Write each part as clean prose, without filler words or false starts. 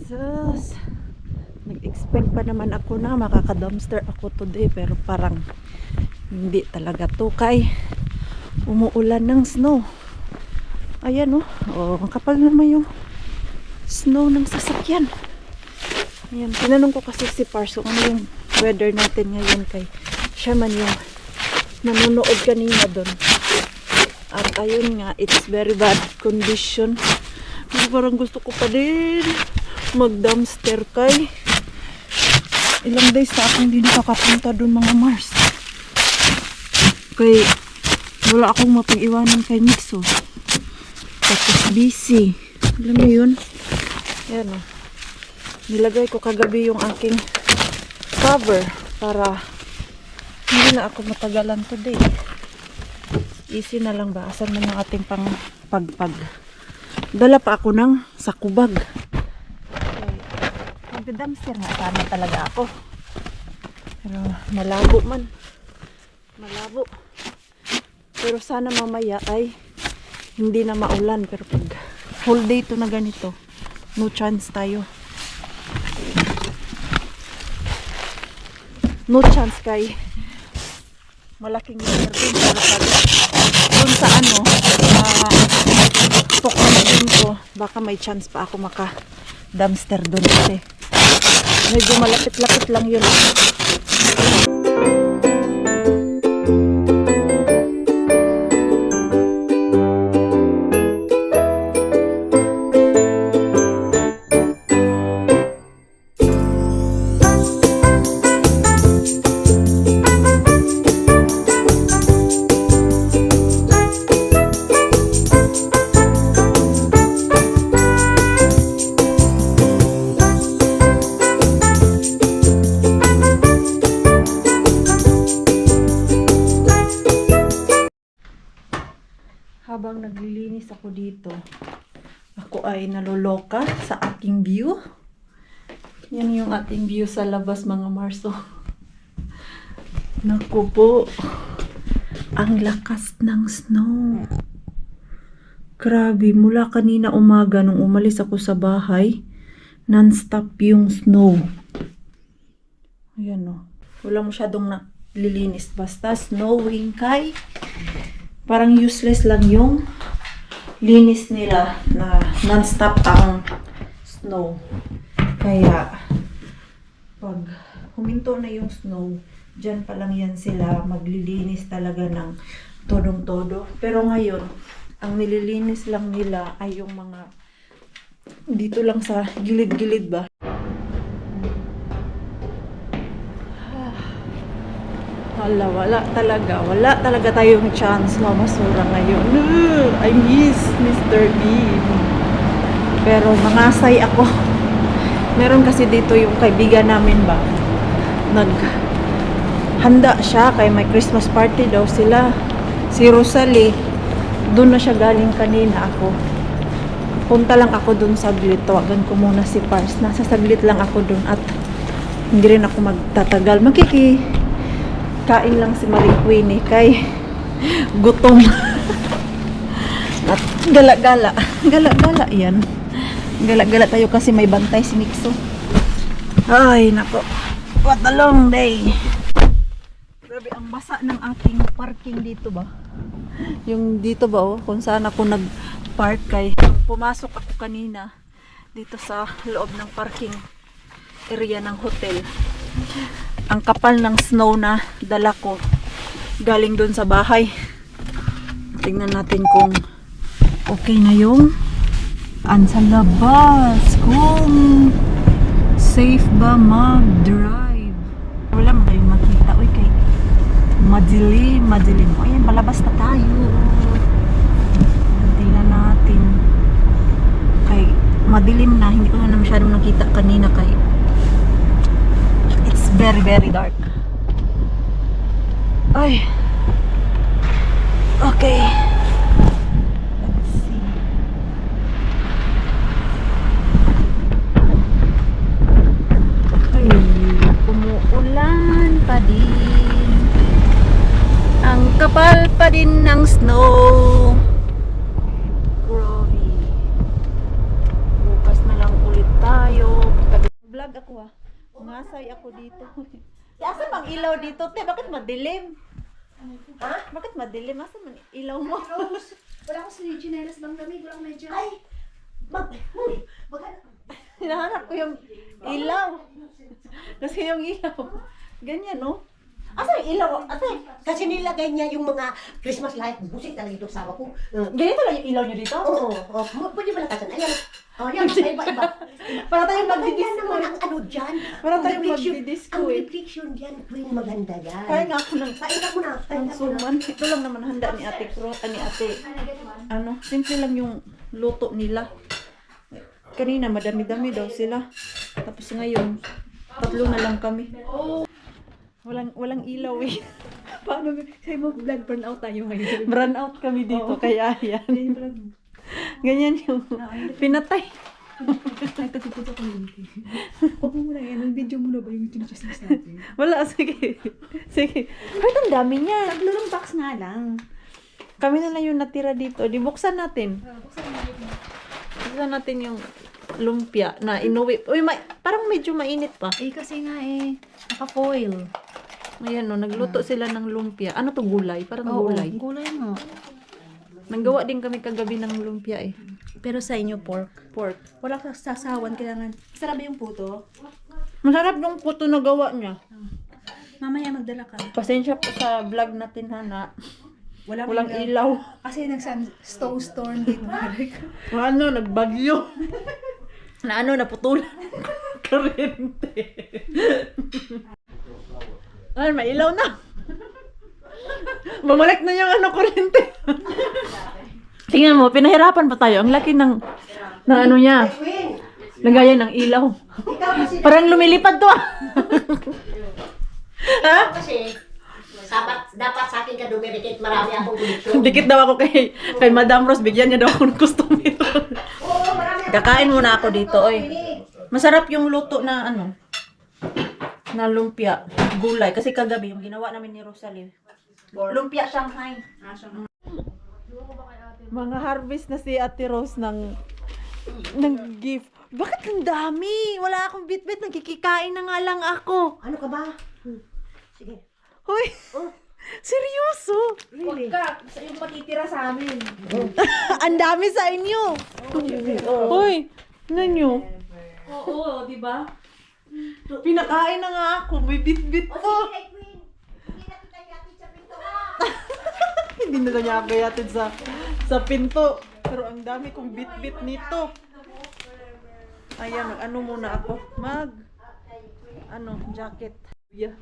Sus, nag-expect pa naman ako na makaka-dumpster ako today, pero parang hindi talaga to, kay umuulan ng snow. Ayan, oh, ang kapal naman yung snow ng sasakyan. Ayan, tinanong ko kasi si Parso ano yung weather natin ngayon, kay siya man yung nanonood kanina doon. At ayun nga, it's very bad condition. Parang gusto ko pa din mag-dumpster, kay ilang days na akong hindi nakakapunta doon, mga Mars. Kay wala akong mapag-iwanan kay Nixo. Tapos busy. Alam mo yun? Ayan, oh. Nilagay ko kagabi yung aking cover para hindi na ako matagalan today. Easy na lang ba? Asan man yung ating pagpag. Dala pa ako ng sakubag. Magda-dumpster nga sana talaga ako. Pero malabo man. Malabo. Pero sana mamaya ay hindi na maulan. Pero pag whole day to na ganito, no chance tayo. No chance, kay malaking lugar din. Pero pag dun sa din ko, baka may chance pa ako maka-dumpster dun kasi medyo malapit-lapit lang yun. Habang naglilinis ako dito, ako ay naloloka sa aking view. Yan yung ating view sa labas, mga Marso. Naku po, ang lakas ng snow. Grabe, mula kanina umaga nung umalis ako sa bahay, non-stop yung snow. Ayan, oh. Wala masyadong naglilinis. Basta snowing, kay parang useless lang yung linis nila na non-stop ang snow. Kaya pag huminto na yung snow, dyan pa lang yan sila maglilinis talaga ng todong-todo. Pero ngayon, ang nililinis lang nila ay yung mga dito lang sa gilid-gilid ba. Wala talaga tayong chance mamasura ngayon. I miss Mr. Bean. Pero mangasay ako. Meron kasi dito yung kaibigan namin ba, naghanda siya kay may Christmas party daw sila. Si Rosalie, doon na siya galing kanina. Ako punta lang ako doon saglit. Tawagan ko muna si Pars. Nasa saglit lang ako doon at hindi rin ako magtatagal. Kain lang si Marie Queenie, kay gutom. At gala-gala yan. Gala-gala tayo kasi may bantay si Nixo. Ay nako, what a long day. Grabe ang basa ng ating parking dito ba. Yung dito ba, kung saan ako nag-park, kay pumasok ako kanina dito sa loob ng parking area ng hotel. Ang kapal ng snow na dala ko galing doon sa bahay. Tingnan natin kung okay na yung sa labas, kung safe ba mag-drive. Wala mo kayong makita. Uy, kay madilim. Ayan, palabas na tayo. Tingnan natin. Kay madilim na, hindi ko na masyadong nakita kanina, kay very, very dark. Ay. Okay. Let's see. Ay, umuulan pa din. Ang kapal pa din ng snow. Ngasay ako dito. Asa bang ilaw dito, te? Bakit madilim? Ha? Bakit madilim? Asa man ilaw mo? Rose, wala ko sa chinelas bang lamig, wala akong medyo. Ay! Mami, Hinahanap ko yung ilaw. Kasi yung ilaw. Ganyan, no? Asa yung ilaw? Ate, kasi nilagay niya yung mga Christmas light. Busik talaga ito sawa ko. ganito lang yung ilaw nyo dito? Oo, pwede ba nakasan? Ayan. Oh, yan, iba-iba. Para tayong Maganda magdidisco. naman ang ano dyan. Para Ang tayong reflection- magdidisco Ang eh. reflection dyan, Queen, maganda yan. Kaya nga ako ng Kain ka muna. Kain ka muna. suman. Ito lang naman handa ni ate Cro, ni ate. Ano, simple lang yung luto nila. Kanina madami-dami daw sila. Tapos ngayon, tatlo na lang kami. Walang ilaw eh. Paano? Say mo, vlog burnout tayo ngayon. Burn out kami dito kaya yan. Ganyan yung pinatay. Ay, tatipid ako yung Huwag mo muna yan. Ang video mo na ba yung tinuchasmas natin? Wala, sige. Sige. Ay, ang dami niya. Tatlong box nga lang. Kami na lang yung natira dito. Di buksan natin. Buksan natin yung lumpia na inuwi. Uy, parang medyo mainit pa. Eh, kasi nga naka-foil. Ayan no, nagluto sila ng lumpia. Ano to, gulay? Parang gulay. Gulay nga. Nanggawa din kami kagabi ng lumpia eh. Pero sa inyo, pork. Pork. Wala ka sasawan, kailangan. Sarap yung puto. Masarap yung puto na gawa niya. Mamaya magdala ka. Pasensya po sa vlog natin, Hana. Walang ilaw. ilaw. Kasi snowstorm dito. Ano, nagbagyo. Na ano, naputulan. Kuryente. Ay, may ilaw na. Bumalik na yung ano, kuryente. Tingnan mo, pinahirapan pa tayo. Ang laki ng ano niya. Queen, Lagayan ng ilaw. ikaw kasi, Parang lumilipad to ah. Ha? kasi, dapat sa akin ka dumidikit, marami akong koleksyon. Dikit daw ako kay Madam Rose. Bigyan niya daw ako ng customer. Oo, marami akong Kakain muna ako dito, oy. Queenie. Masarap yung luto na ano, na lumpia, gulay. Kasi kagabi, yung ginawa namin ni Rosalie. Lumpia Shanghai. Mga harvest na si Ate Rose ng gift. Bakit ang dami? Wala akong bit-bit. Nagkikikain na nga lang ako. Ano ka ba? Sige. Hoy, seryoso? Really? Sa yung matitira sa amin. Ang dami sa inyo. Hoy, tingnan nyo. Oo, di ba? Pinakain na nga ako. May bit-bit O ko. sige, kay Queen. Hindi na kita yatid sa pinto. Hindi na niya kayatid sa pinto. Pero ang dami kong bit-bit nito. Ayan, ano muna ako. Jacket. Yeah.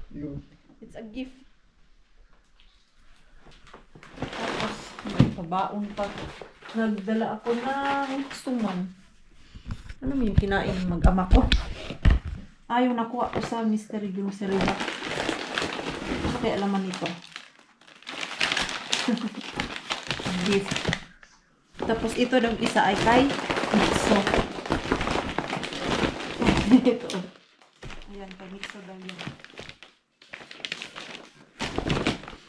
It's a gift. Tapos, may pabaon pa. Nagdala ako ng suman. Ano mo yung kinain ng mag-ama ko? Ayaw nakuha ko sa Mystery Grocery na. Ano kaya alaman nito? Gift. Tapos ito daw isa ay kay Mitso. Ito. Ayan, kay Mitso daw yun.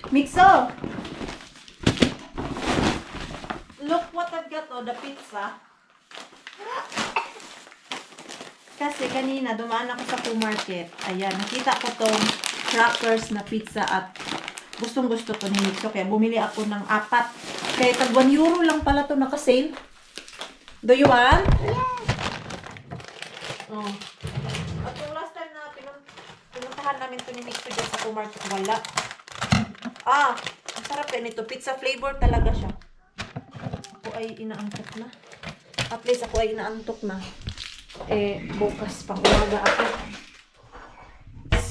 Mitso! Look what I've got, oh, the pizza. Kasi kanina dumaan ako sa Q-Market. Ayan, nakita ko tong crackers na pizza at gustong gusto to ni Mitso. Kaya bumili ako ng 4. Kaya tag 1 euro lang pala to naka-sale. Do you want? Yes! Oh. At yung last time na pinuntahan namin to ni Mitso dyan sa Q-Market, wala. Ang sarap kaya nito. Pizza flavor talaga siya. Ako ay inaantok na. At least ako ay inaantok na. Bukas pang umaga ako.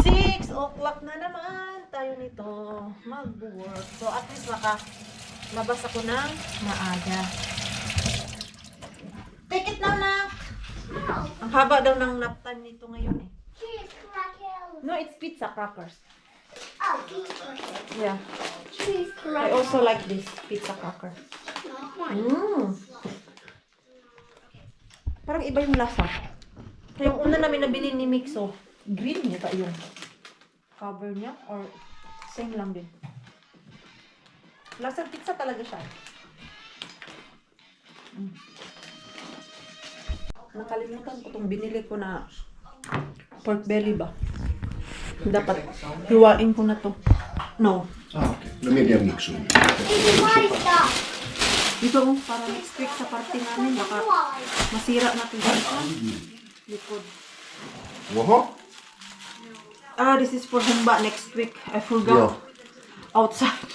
6 o'clock na naman tayo nito mag-work. So at least mabas ako ng maaga. Take it now, Nak! Ang haba daw ng nap time nito ngayon eh. Cheese crackers. No, it's pizza crackers. Oh, cheese crackers. Yeah. Cheese I crackers. also like this pizza cracker. Parang iba yung lasa. Yung una namin nabili ni Mixo, green niya yung cover niya or same lang din. Lasang pizza talaga siya. Nakalimutan ko itong binili ko na Pork belly ba? Dapat hiwain ko na to. No. Ah, okay. No medium mix. It's my stuff. Dito mo, para next week sa party namin, baka Why? masira na ito dito. Likod. Oho. This is for humba next week. I forgot. Outside.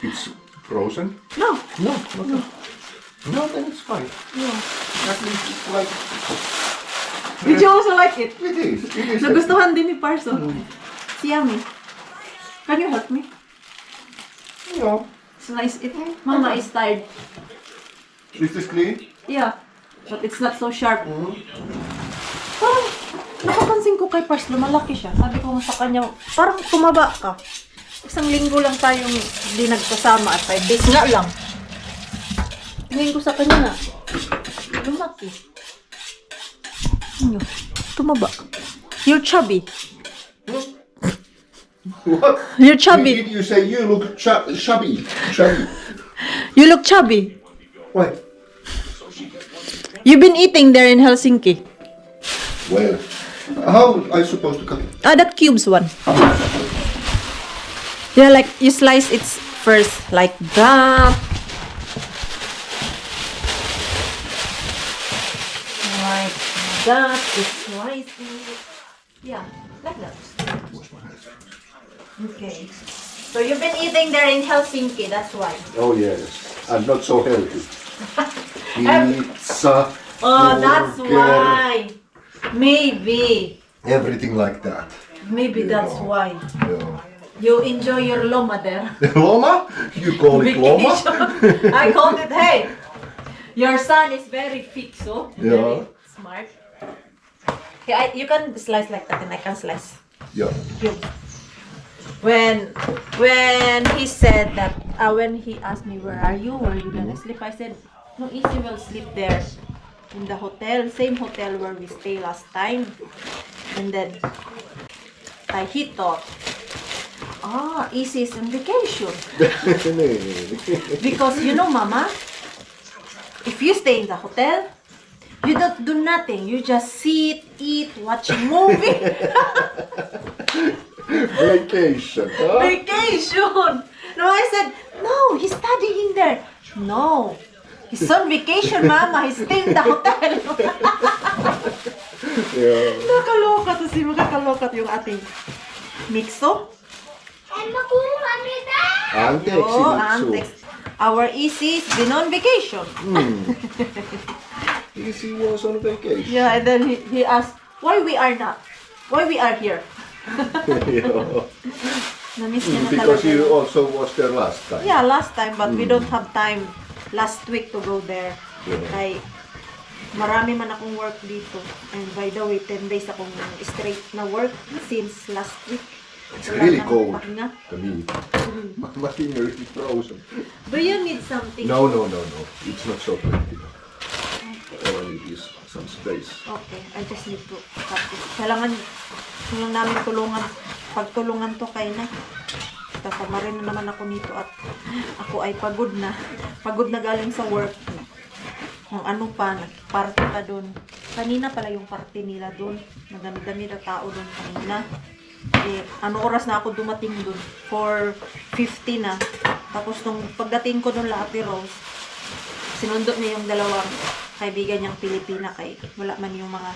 It's frozen? No. No, no. No, then it's fine. No. At least it's like... Did you also like it? It is. It is. Nagustuhan din ni Parso. It's yummy. Can you help me? No. Slice it. Mama is tired. Is this clean? Yeah. But it's not so sharp. Parang nakapansin ko kay Pars, lumalaki siya. Sabi ko sa kanya, parang tumaba ka. Isang linggo lang tayong hindi nagkasama at 5 days nga lang. Tingin ko sa kanya na, lumaki. Ano? Tumaba. You're chubby. What? You're chubby. Did you say you look chubby? Chubby. You look chubby. Why? You've been eating there in Helsinki. Well, how am I supposed to cut it? That cubes one. Yeah, like you slice it first like that. Like that. You slice it. Yeah, like that. Okay. So you've been eating there in Helsinki, that's why. Oh yes. I'm not so healthy. Pizza. Oh, that's burger, why. Maybe. Everything like that. Maybe that's why. Yeah. You enjoy your loma there. Loma? You call it loma? Vacation. I called it, hey, your son is very fit, so Yeah. very smart. Okay, you can slice like that and I can slice. Yeah. Cube. When he said that, when he asked me, where are you gonna sleep? I said, no, Easy will sleep there in the hotel, same hotel where we stay last time. And then he thought, Easy is on vacation. Because you know, Mama, if you stay in the hotel, you don't do nothing. You just sit, eat, watch a movie. Vacation, huh? Vacation! No, I said, no, he's studying there. No, he's on vacation, Mama. He's staying in the hotel. Yeah. Nakaloka to si makakaloka yung ating mixo. And makuha nila. Antex, Oh, Itsu. Antex. Our Easy's been on vacation. Easy was on vacation. Yeah, and then he asked, why we are not? Why we are here? Yeah. Na-miss niya na Because talaga. you also was there last time. Yeah, last time, but we don't have time last week to go there. Yeah. Kay marami man akong work dito. And by the way, 10 days akong straight na work since last week. It's Wala really na cold. akong pahinga. To me. My finger is frozen. Do you need something? No. It's not so pretty. All I need is some space. Okay, I just need to cut it. Kailangan namin tulungan. Pagtulungan to kay na. Kasama rin na naman ako nito at ako ay pagod na. Pagod na galing sa work. Kung ano pa, party pa doon. Kanina pala yung party nila doon. Madami-dami na tao doon kanina. Ano oras na ako dumating doon? 4:50 na. Tapos nung pagdating ko doon la Ate Rose, sinundo niya yung dalawang kaibigan niyang Pilipina kay wala man yung mga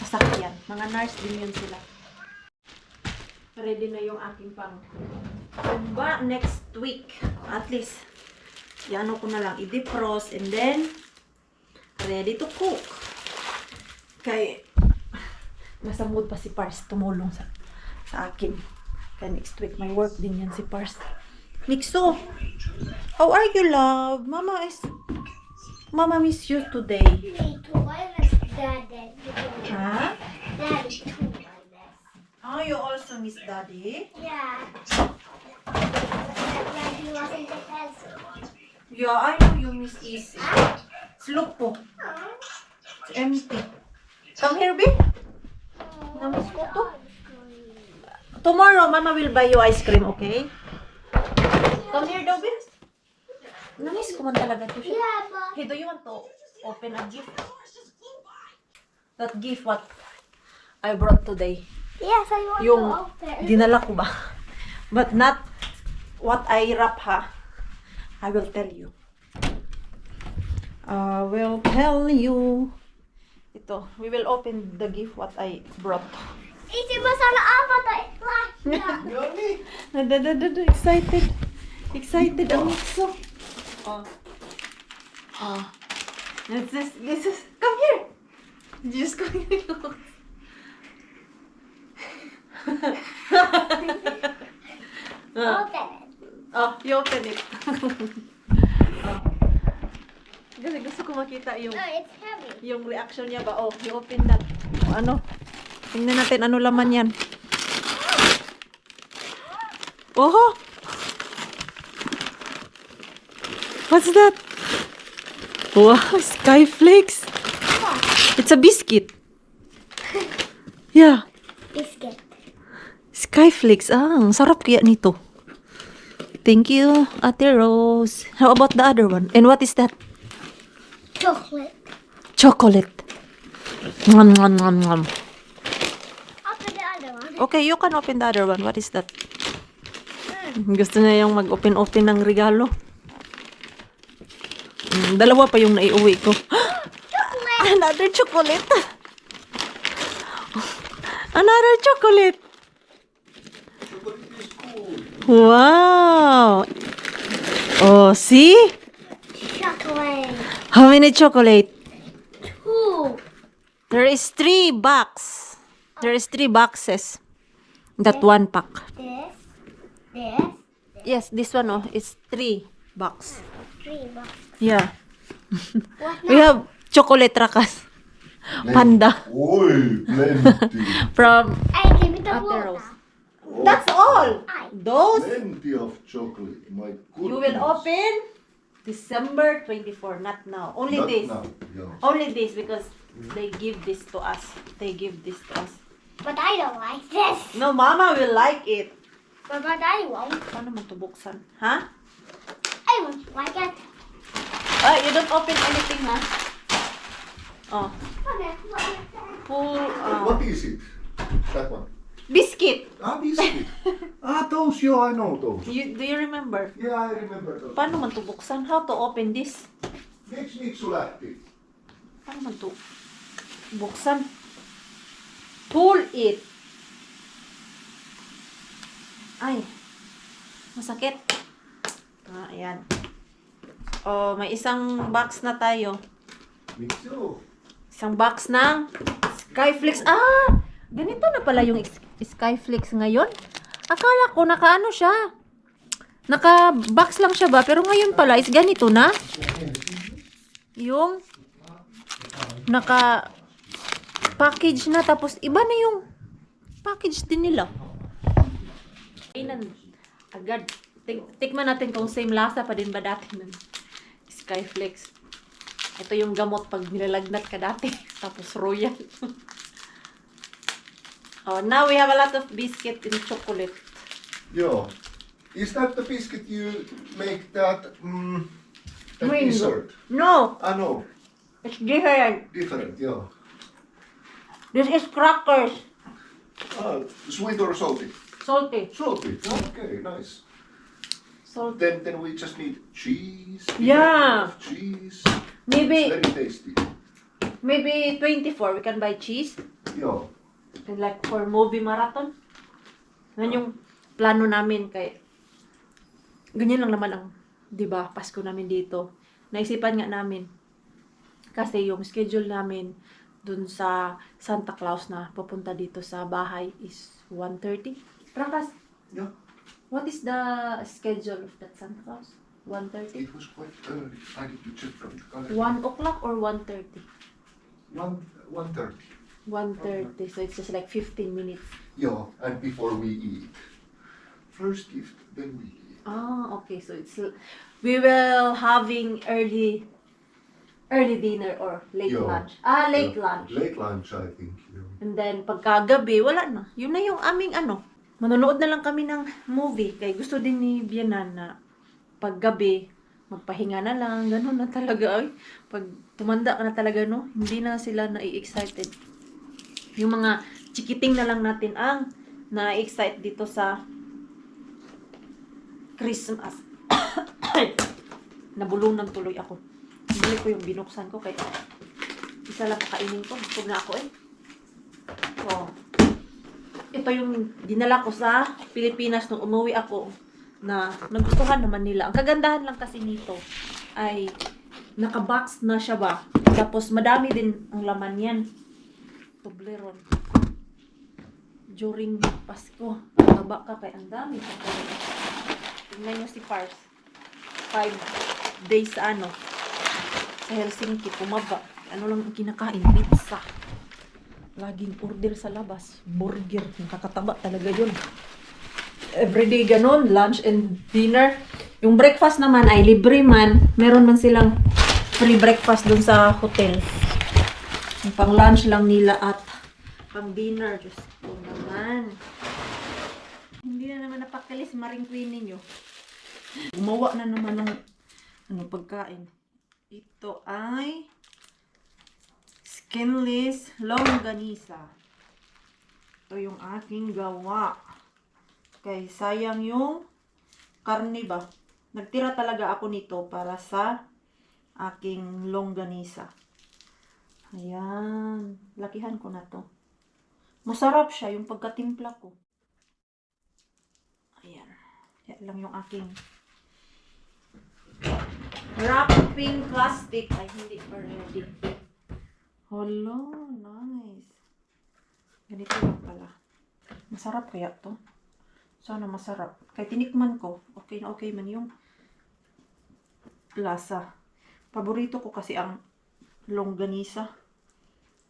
sasakyan. Mga nurse din yun sila. Ready na yung aking pang-humba next week. At least, ano ko na lang, i-defrost and then ready to cook. Kay nasa mood pa si Pars tumulong sa akin. Kaya next week may work din yan si Pars. Mixo, how are you, love? Mama miss you today. Me too. I miss Daddy. Huh? Daddy too. I miss. Oh, you also miss Daddy? Yeah. Daddy wasn't the pencil. Yeah, I know you miss Easy. Look po. It's empty. Come here, babe. Namiss ko to. Tomorrow, Mama will buy you ice cream, okay? Come here, daw, babe. Namiss ko man talaga to siya. Yeah, but Hey, do you want to open a gift? That gift, what? I brought today. Yes, I want Yung to open. dinala ko ba? But not what I wrap ha. I will tell you. I will tell you. Ito, we will open the gift what I brought. Isi mo sana apat ay flash na. Excited. Excited ang so. Oh. Oh. This is, come here. Just come here. Open it. Oh, you open it. Oh. Kasi gusto ko makita yung No, it's heavy. yung reaction niya ba. Oh, you open that. Oh, ano? Tingnan natin ano laman yan. Oh! What's that? Wow, Skyflakes. It's a biscuit. Yeah. Biscuit. Skyflakes. Ah, ang sarap kaya nito. Thank you, Ate Rose. How about the other one? And what is that? Chocolate. Chocolate. Mwah, mwah, mwah, mwah. Open the other one. Okay, you can open the other one. What is that? Gusto niya yung mag-open-open ng regalo. Dalawa pa yung naiuwi ko. Chocolate. Another chocolate. Another chocolate. Wow. Oh, see? Chocolate. How many chocolate? 2. There is 3 box. There is 3 boxes. That one pack. This. Yes, this one oh, is 3 box. 3 bucks. Yeah. What We have chocolate rakas. Panda. Oi, plenty. From I give it the Ate water. Rose. That's all. Those Plenty of chocolate. My goodness. you will open December 24, not now. Only Not this. now, yeah. Only this because they give this to us. They give this to us. But I don't like this. No, Mama will like it. But I won't. Paano mo ito buksan? Ha? I won't like it. You don't open anything, ha? Oh. Okay. Full, What is it? That one. biscuit. Ah, biscuit. Those, yeah, I know those. Do you remember? Yeah, I remember those. Paano man ito buksan? How to open this? Miksi lähti? Paano man ito buksan? Pull it. Ay. Masakit. Ayan. Oh, may isang box na tayo. Miksi. Isang box ng Skyflakes. Ganito na pala yung Skyflakes ngayon. Akala ko nakaano siya. Naka-box lang siya ba? Pero ngayon pala is ganito na. Yung naka-package na. Tapos iba na yung package din nila. Agad. Tikman natin kung same lasa pa din ba dati ng Skyflakes. Ito yung gamot pag nilalagnat ka dati. Tapos royal. Oh, now we have a lot of biscuit and chocolate. Yeah. Is that the biscuit you make that Mango. dessert? No, I know. it's different. Different, yeah. This is crackers. Sweet or salty? Salty. Salty. Okay, nice. Salty. Then we just need cheese. Yeah. Cheese. Maybe Very tasty. 24 we can buy cheese. Yeah. And like for movie marathon. Yan yung plano namin kay ganyan lang naman ang 'di ba Pasko namin dito. Naisipan nga namin kasi yung schedule namin dun sa Santa Claus na papunta dito sa bahay is 1:30. Rakas, Yeah. what is the schedule of that Santa Claus? 1:30? It was quite early. I need to check from the calendar. 1 o'clock or 1:30? 1:30. 1:30. So it's just like 15 minutes. Yeah, and before we eat. First gift, then we eat. Okay. So it's we will having early dinner or late Yeah. lunch. Late Yeah. lunch. Late lunch, I think. Yeah. And then pagkagabi, wala na. Yun na yung aming manonood na lang kami ng movie. Kaya gusto din ni Bianan na paggabi, magpahinga na lang. Ganun na talaga. Ay, pag tumanda ka na talaga, no? Hindi na sila nai-excited. Yung mga chikiting na lang natin ang na-excite dito sa Christmas. Nabulunan tuloy ako. Bili ko yung binuksan ko kaya isa lang pakainin ko. Busog na ako eh. So, ito yung dinala ko sa Pilipinas nung umuwi ako na nagustuhan naman nila. Ang kagandahan lang kasi nito ay nakabox na siya ba. Tapos madami din ang laman yan. Toblerone. During Pasko. Taba ka kaya ang dami. Tingnan nyo si Pars. 5 days sa sa Helsinki. Pumaba. Ano lang ang kinakain? Pizza. Laging order sa labas. Burger. Nakakataba talaga yun. Everyday ganun. Lunch and dinner. Yung breakfast naman ay libre man. Meron man silang free breakfast dun sa hotel. Yung pang lunch lang nila at pang dinner. Diyos ko naman. Hindi na naman napakali si Maring Queen ninyo. Gumawa na naman ng pagkain. Ito ay skinless longganisa. Ito yung aking gawa. Kaya sayang yung karne ba. Nagtira talaga ako nito para sa aking longganisa. Ayan. Lakihan ko na to. Masarap siya yung pagkatimpla ko. Ayan. Yan lang yung aking wrapping plastic. Ay, hindi pa ready. Hello, nice. Ganito lang pala. Masarap kaya to? Sana masarap. Kaya tinikman ko. Okay na okay man yung lasa. Paborito ko kasi ang longganisa.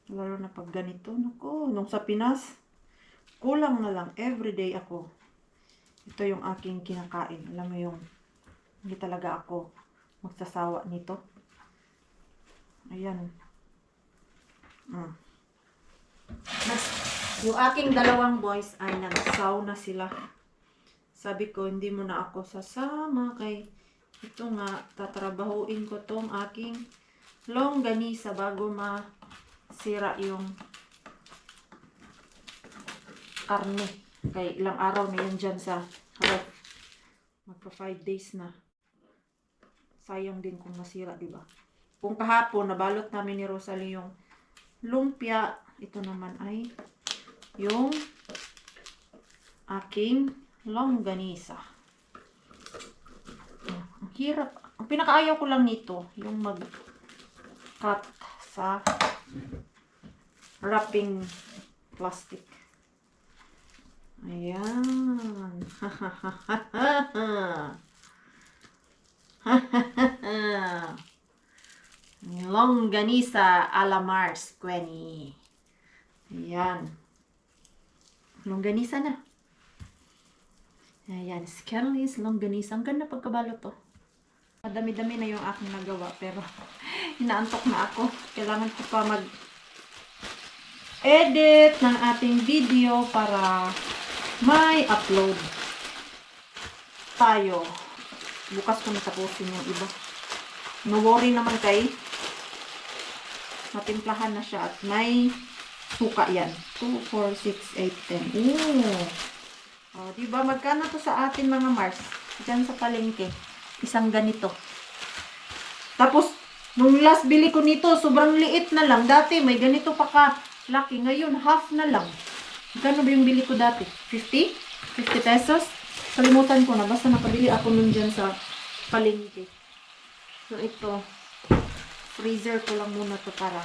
Lalo na pag ganito. Naku, nung sa Pinas, kulang na lang. Everyday ako. Ito yung aking kinakain. Alam mo yung hindi talaga ako magsasawa nito. Ayan. Yung aking dalawang boys ay nagsauna sila. Sabi ko, hindi mo na ako sasama kay ito nga, tatrabahuin ko tong aking longganisa bago masira yung karne. Kay ilang araw na yan dyan sa ref. Magpa 5 days na. Sayang din kung masira, diba? Kung kahapon, nabalot namin ni Rosalie yung lumpia. Ito naman ay yung aking longganisa. Ang hirap. Ang pinakaayaw ko lang nito, yung mag-cut sa wrapping plastic. Ayan. Longganisa a la Mars Queenie. Ayan. Longganisa na. Ayan. Skinless longganisa. Ang ganda pagkabalot to. Madami-dami na yung aking nagawa. Pero inaantok na ako. Kailangan ko pa mag-edit ng ating video para may upload tayo. Bukas ko natapusin yung iba. No worry naman kay matimplahan na siya at may suka yan. 2, 4, 6, 8, 10. Ooh. O, diba? Magkano to sa atin mga Mars? Diyan sa palengke. Isang ganito. Tapos, nung last bili ko nito, sobrang liit na lang. Dati, may ganito pa ka laki. Ngayon, half na lang. Magkano ba yung bili ko dati? 50? 50 pesos? Kalimutan ko na. Basta nakabili ako nun dyan sa palengke. So, ito. Freezer ko lang muna to para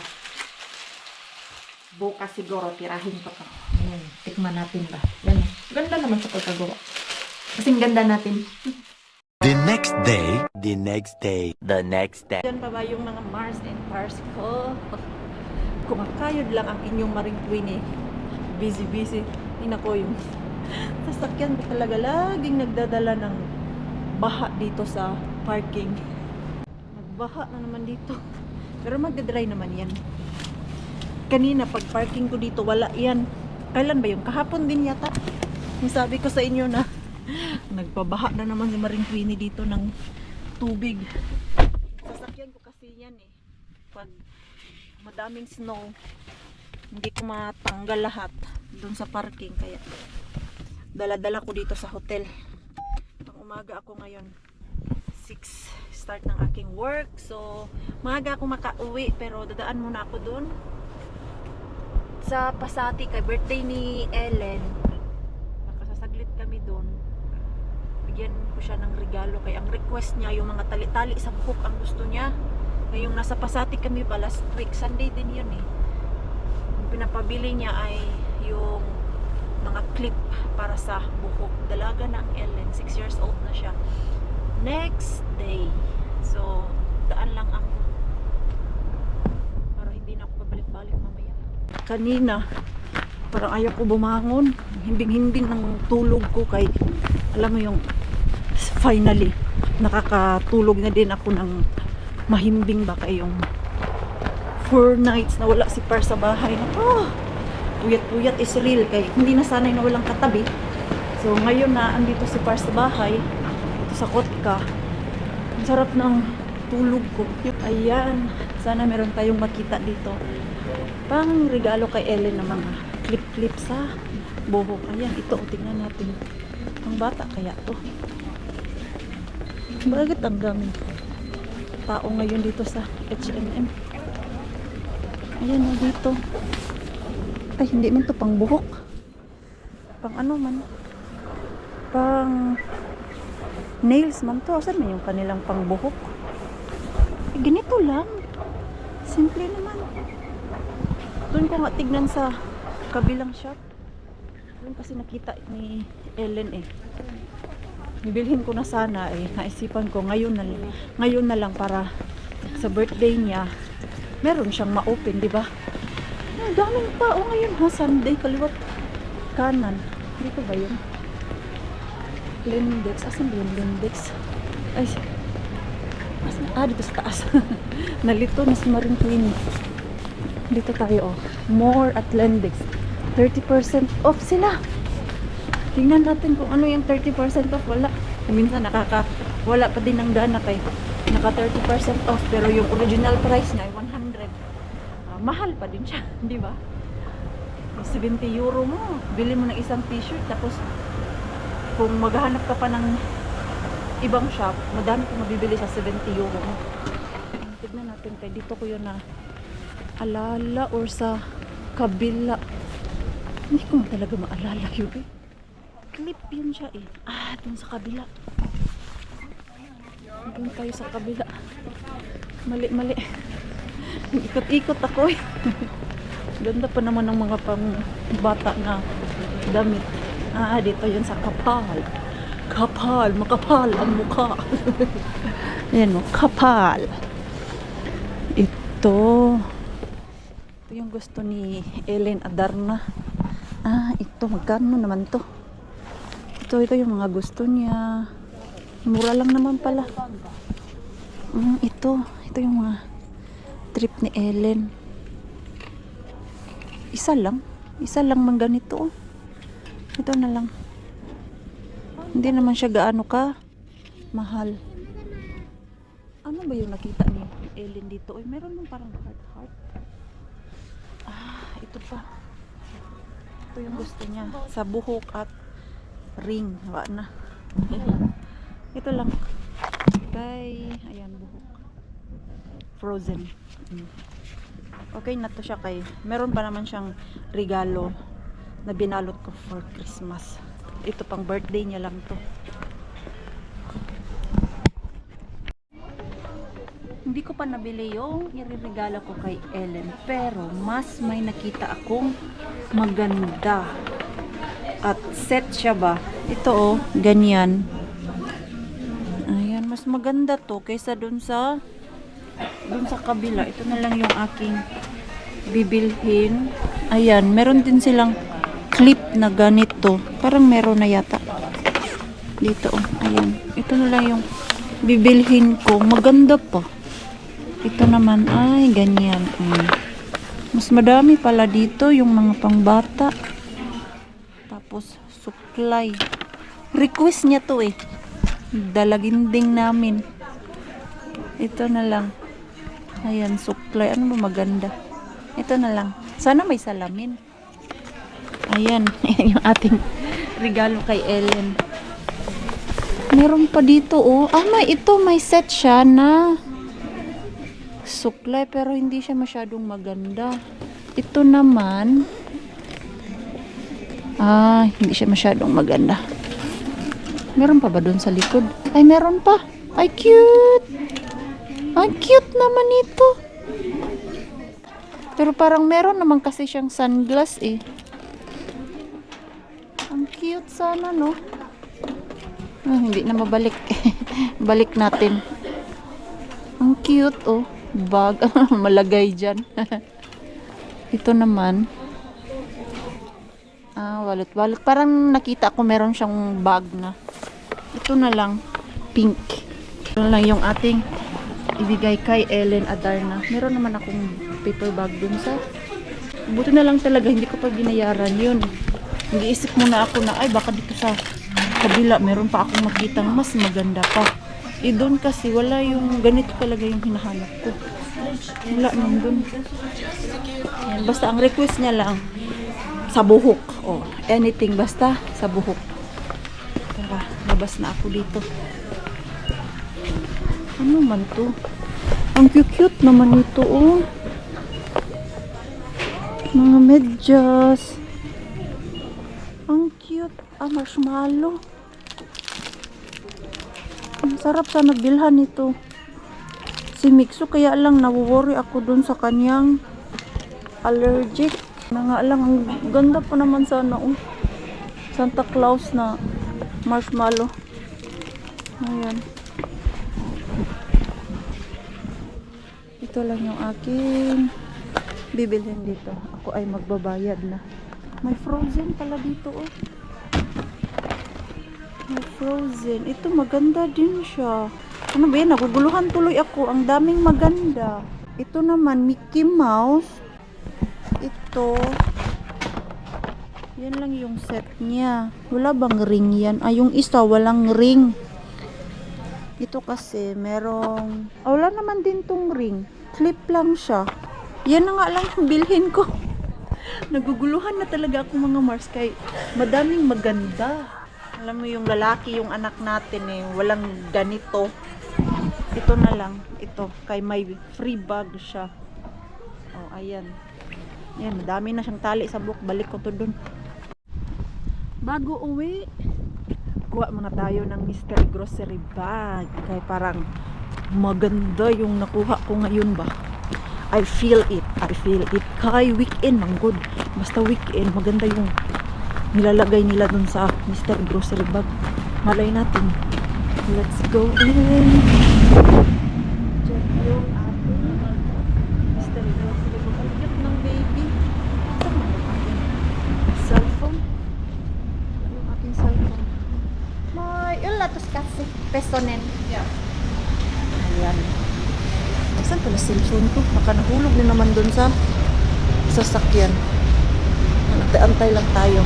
bukas siguro tirahin ko to. Ayan. Tikman natin ba? Yan. Ganda naman sa pagkagawa. Kasing ganda natin. The next day, the next day, the next day. Diyan pa ba yung mga Mars and Pars ko? Kumakayod lang ang inyong Maring Queenie. Busy. Ina ko yung sasakyan ko talaga laging nagdadala ng baha dito sa parking. Nagbaha na naman dito. Pero magdadry naman yan. Kanina pag parking ko dito wala yan. Kailan ba yung kahapon din yata? Yung sabi ko sa inyo na nagpabaha na naman si Maring Queenie dito ng tubig. Sasakyan ko kasi yan eh. Pag madaming snow, Hindi ko matanggal lahat doon sa parking, kaya dala-dala ko dito sa hotel. Pang umaga ako ngayon, 6 start ng aking work. So maaga ako makauwi, pero dadaan muna ako doon sa Pasati kay birthday ni Ellen. Makasasaglit kami doon. Bigyan ko siya ng regalo, kaya ang request niya yung mga tali-tali sa buhok ang gusto niya. Ngayong nasa Pasati kami ba last week, Sunday din yun eh. Yung pinapabili niya ay yung mga clip para sa buhok. Dalaga na ang Ellen, 6 years old na siya. Next day, so daan lang ako para hindi na ako pabalik-balik mamaya. Kanina parang ayaw ko bumangon, himbing-himbing ng tulog ko, kay alam mo yung finally nakakatulog na din ako ng mahimbing. Baka yung 4 nights na wala si Par sa bahay na puyat-puyat is real, kay hindi na sanay na walang katabi. So ngayon na andito si Par sa bahay, dito sa Kotka, ang sarap ng tulog ko. Ayan, sana meron tayong makita dito pang regalo kay Ellen na mga clip-clip sa buhok. Ayan, ito, tingnan natin. Ang bata kaya to. Bakit ang daming tao ngayon dito sa H&M? Ayan o dito. Ay, hindi man to pang buhok. Pang ano man. Pang nails man to. Saan man yung kanilang pang buhok? Eh, ganito lang. Simple naman. Doon ko nga tignan sa kabilang shop. Doon kasi nakita ni Ellen eh. Bibilhin ko na sana eh. Naisipan ko ngayon na lang para sa birthday niya meron siyang ma-open, di ba? Ang daming tao ngayon ha, Sunday, kaliwat kanan. Dito ba yun? Lindex. Asan ba yung Lindex? Ay, asan? Dito sa taas. Nalito na si Maring Queen. Dito tayo oh. More at Lindex. 30% off sila. Tingnan natin kung ano yung 30% off. Wala. Minsan wala pa din ng dana kay naka 30% off, pero yung original price niya ay 100. Mahal pa din siya, di ba? 70 euro mo, bili mo ng isang t-shirt, tapos kung maghahanap ka pa ng ibang shop, madami kang mabibili sa 70 euro mo. Tignan natin kay dito ko yun na alala or sa kabila. Hindi ko talaga maalala yun eh. Clip yun siya eh. Dun sa kabila. Doon tayo sa kabila. Mali. Ikot-ikot ako eh. Ganda pa naman ng mga pang bata na damit. Dito yun sa kapal. Makapal ang mukha. Ayan mo, kapal. Ito yung gusto ni Ellen Adarna. Ito, magkano naman to? Ito yung mga gusto niya. Mura lang naman pala. Ito yung mga trip ni Ellen. Isa lang man ganito. Ito na lang. Hindi naman siya gaano ka mahal. Ano ba yung nakita ni Ellen dito? Meron mong parang heart. Ito pa. Ito yung gusto niya. Sa buhok at ring. Wala na. Ito lang. Ayan, buhok. Frozen. Okay na to siya kay. Meron pa naman siyang regalo na binalot ko for Christmas. Ito pang birthday niya lang to. Hindi ko pa nabili yung iririgalo ko kay Ellen. Pero mas may nakita akong maganda. At set siya ba? Ito ganyan. Ayan, mas maganda to kaysa dun sa kabila. Ito na lang yung aking bibilhin. Ayan, meron din silang clip na ganito. Parang meron na yata. Dito, ayan. Ito na lang yung bibilhin ko. Maganda pa. Ito naman ay ganyan. Mas madami pala dito yung mga pangbata. Tapos supply. Request niya to eh. Dalaginding namin. Ito na lang. Ayan, supply. Ano ba maganda? Ito na lang. Sana may salamin. Ayan. Ayan yung ating regalo kay Ellen. Meron pa dito, oh. Ah, may set siya na suklay, pero hindi siya masyadong maganda. Ito naman, hindi siya masyadong maganda. Meron pa ba doon sa likod? Ay, meron pa. Ay, cute! Ang cute naman ito. Pero parang meron naman kasi siyang sunglass eh. Ang cute sana, no? Hindi na mabalik. Balik natin. Ang cute, oh. Bag. Malagay dyan. Ito naman. Wallet. Parang nakita ko meron siyang bag na. Ito na lang. Pink. Ito na lang yung ating ibigay kay Ellen Adarna. Meron naman akong paper bag dun sa. Buti na lang talaga. Hindi ko pa binayaran yun. Nag-iisip muna ako na, ay baka dito sa kabila meron pa akong makitang mas maganda pa. Doon kasi wala yung ganito talaga yung hinahanap ko. Wala nang doon. Yan, basta ang request niya lang sa buhok. Oh, anything basta sa buhok. Tara, labas na ako dito. Ano man to? Ang cute naman ito, oh. Mga medyas. Ang cute. Marshmallow. Ang sarap sana bilhan nito. Si Mixo kaya lang nawo-worry ako dun sa kanyang allergic. Na nga lang, ang ganda pa naman sana, oh. Santa Claus na marshmallow. Ayan. Ito lang yung aking bibilhin dito. Ako ay magbabayad na. May frozen pala dito, oh. May frozen. Ito maganda din siya. Ano ba yan? Naguguluhan tuloy ako. Ang daming maganda. Ito naman, Mickey Mouse. Ito. Yan lang yung set niya. Wala bang ring yan? Yung isa, walang ring. Ito kasi, merong... wala naman din tong ring. Clip lang siya. Yan na nga lang yung bilhin ko. Naguguluhan na talaga ako mga Mars. Kay madaming maganda. Alam mo yung lalaki, yung anak natin eh, walang ganito. Ito na lang, ito, kay may free bag siya. Oh, ayan. Ayan, madami na siyang tali sa buhok. Balik ko to dun. Bago uwi, kuha muna tayo ng mystery grocery bag. Kaya parang maganda yung nakuha ko ngayon ba. I feel it. Kay weekend, manggod. Basta weekend, maganda yung nilalagay nila dun sa Mr. Grocery Bag. Malay natin. Let's go in. Check yung ating Mr. Grocery Bag. Ang cute ng baby. Saan mo yung ating cellphone? Yung ating cellphone. May ilatos kasi. Pesonen. Yeah. Ayan. Saan pala cellphone ko? Baka nahulog na naman dun sa sasakyan. Antay lang tayo.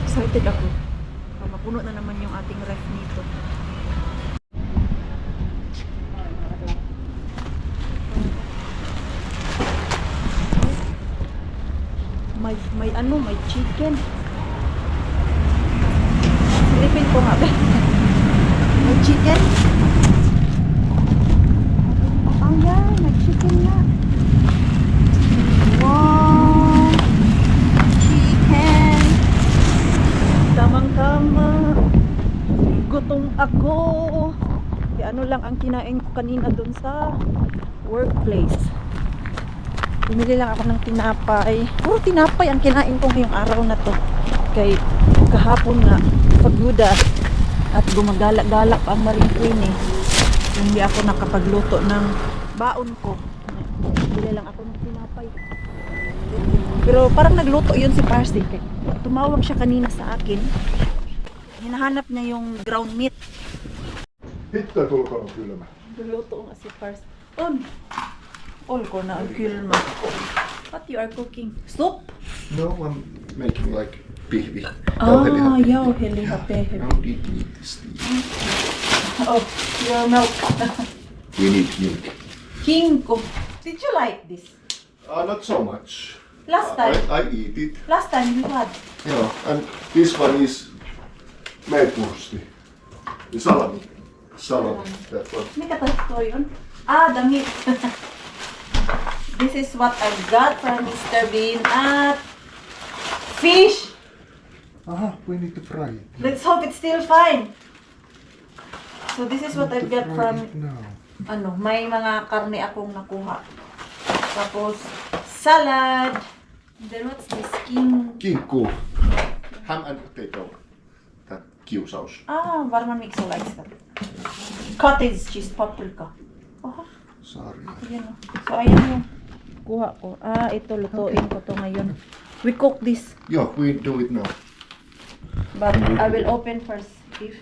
Excited ako. Mapuno na naman yung ating ref nito. May chicken. Silipin ko nga ba? May chicken. Ayan, may chicken na. Wow! Chicken! Tamang-tama. Gutom ako. Ano lang ang kinain ko kanina dun sa workplace. Bumili lang ako ng tinapay. Puro tinapay ang kinain ko ngayong araw na to. Kay kahapon nga, pagduda at gumagala-galak ang Marine Queen eh. Hindi ako nakapagluto ng baon ko. Bumili lang ako ng tinapay. Pero parang nagluto yun si Parsi. Tumawag siya kanina sa akin. Hinahanap niya yung ground meat. Pitää tulkoon kylmä. Luto nga si Pars. All ko na ang kylmä. What you are cooking? Soup? No, I'm making like pihvi. Jauheli hapehe. How do you eat this? Oh, your milk. We need milk. Kinko. Did you like this? Not so much. Last time. I eat it. Last time you had. Yeah, and this one is meatwurst. The salami. Salami, that one. May katasto yun. Ah, damit. This is what I got from Mr. Bean at fish. We need to fry it. Let's hope it's still fine. So this is what I got from, now. may mga karne akong nakuha. Tapos, salad. Then what's this? Kinkku. Ham and potato. That kiusaus. Varman Mixo likes that. Cottage cheese, paprika. Oh, Sorry. ayan o. So, ayan yung kuha ko. Ito, lutuin ko to ngayon. We cook this. Yeah, we do it now. But I will open first if,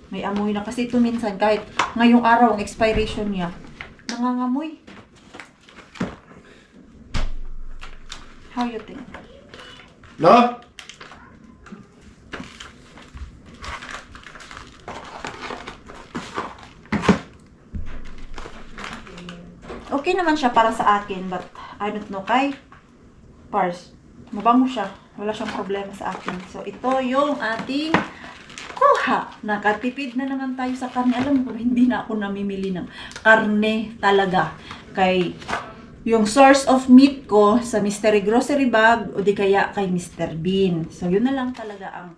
may amoy na. Kasi ito minsan, kahit ngayong araw, ang expiration niya, nangangamoy. How you think? No? Okay naman siya para sa akin, but I don't know kay Pars. Mabango siya. Wala siyang problema sa akin. So, ito yung ating kuha. Nakatipid na naman tayo sa karne. Alam mo, hindi na ako namimili ng karne talaga. Kay yung source of meat ko sa Mystery Grocery Bag o di kaya kay Mr. Bean. So, yun na lang talaga ang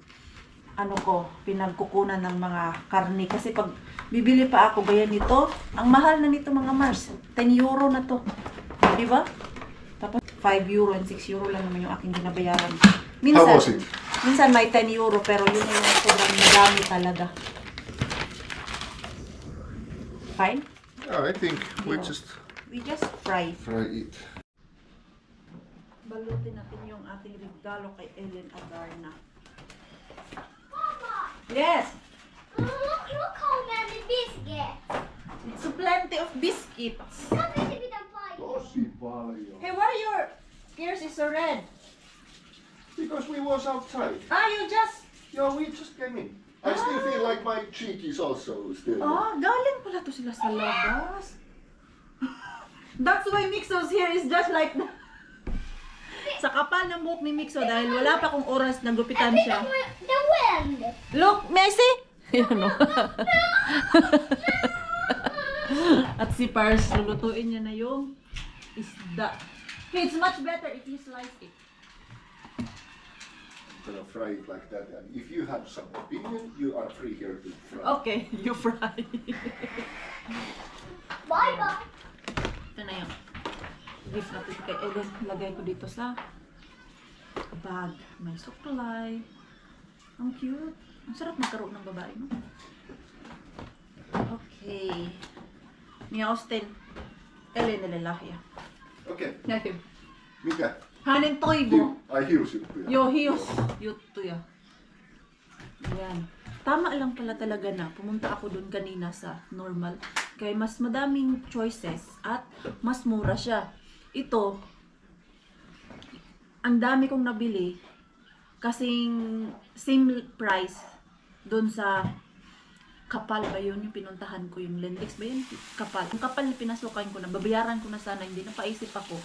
pinagkukunan ng mga karne. Kasi pag bibili pa ako gaya nito, ang mahal na nito mga Mars. 10 euro na to. Di ba? Tapos 5 euro and 6 euro lang naman yung aking binabayaran. Minsan, How was it? minsan may 10 euro pero yun na yung sobrang madami talaga. Fine? Yeah, I think we just We just fry. fry it. Balutin natin yung ating regalo kay Ellen Adarna. Yes! Look how many biscuits. It's plenty of biscuits. Look at the pie. Tosi paljon. Hey, why your ears is so red? Because we was outside. You just... Yeah, we just came in. I still feel like my cheek is also still. galing pala to sila sa labas. That's why Mixo's hair is just like that. Sa kapal ng buhok ni Mixo dahil wala pa kong oras nagupitan siya. The wind. Look, Messi! Yan o. At si Pars, lulutuin niya na yung isda. Hey, it's much better if you slice it. I'm gonna fry it like that. And if you have some opinion, you are free here to fry. Okay, you fry. Bye bye. Ito na yung gift natin kay Ellen. Lagay ko dito sa bag. May suklay. Ang cute. Ang sarap magkaroon ng babae, no? Okay. Mia Austin. Ellen na lalaki. Okay, Ngayon. mikä? Hanin toivo. Ai hiusjuttuja. Yo, hios. Yutto ya. Ayan. Tama lang pala talaga na pumunta ako dun kanina sa normal. Kaya mas madaming choices at mas mura siya. Ito, ang dami kong nabili kasing same price dun sa Kapal ba yun yung pinuntahan ko, yung Lendex ba yun? Kapal. Yung kapal na pinasukan ko na, babayaran ko na sana, hindi na paisip ako.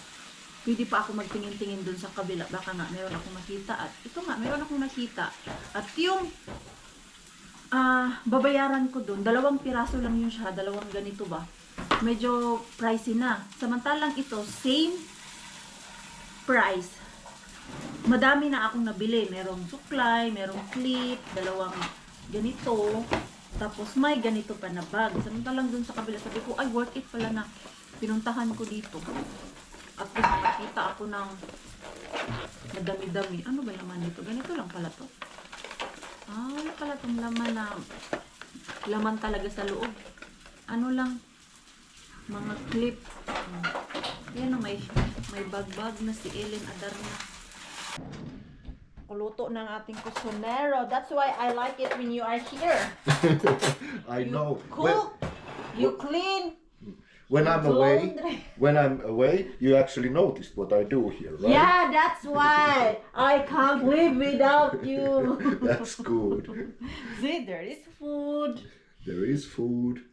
Pwede pa ako magtingin-tingin dun sa kabila. Baka nga, meron akong nakita. At ito nga, meron akong nakita. At yung babayaran ko dun, 2 piraso lang yun siya, 2 ganito ba? Medyo pricey na. Samantalang ito, same price. Madami na akong nabili. Merong suklay, merong clip, 2 ganito. Tapos may ganito pa na bag. Samantalang dun sa kabila, sabi ko, ay worth it pala na pinuntahan ko dito. At least nakakita ako ng madami-dami. Ano ba laman nito? Ganito lang pala to. Wala pala itong laman na laman talaga sa loob. Ano lang? Mga clip. Yan o, may bag-bag na si Ellen Adarna. Kuluto ng ating kusinero. That's why I like it when you are here. I know. Cook, you clean. When I'm laundry. away, you actually noticed what I do here, right? Yeah, that's why I can't live without you. That's good. See, there is food. There is food.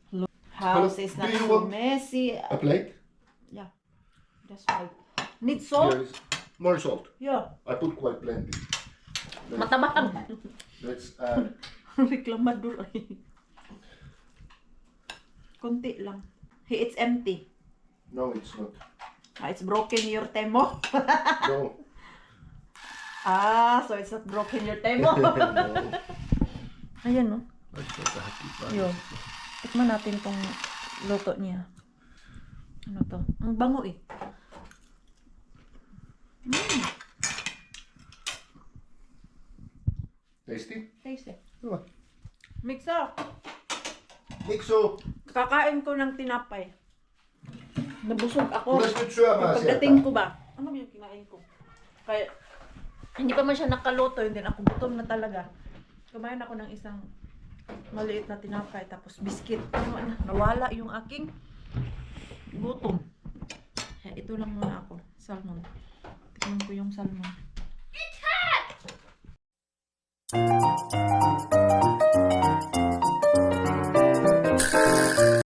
House is Do not you so want- messy. A plate? That's why. Need salt? Here is more salt. Yeah. I put quite plenty. Matabang. Let's add. Reklamador ay. Kunti lang. Hey, it's empty. No, it's not. It's broken your temo. No. So it's not broken your temo. No. Ayan, no? Let's Yun. Tikman natin tong luto niya. Ano to? Ang bango eh. Tasty? Taste eh. Oh. Mixer. Mixo. Kakain ko ng tinapay. Nabusog ako. Kunas nyt syömään Pagdating sieltä. ko ba? Ano yung kinain ko? Kaya, hindi pa man siya nakaluto. Hindi ako gutom na talaga. Kumain ako ng isang maliit na tinapay. Tapos biscuit. Ano, nawala yung aking gutom. Kaya ito lang muna ako. Salmon. Tikman ko yung salmon. It's hot!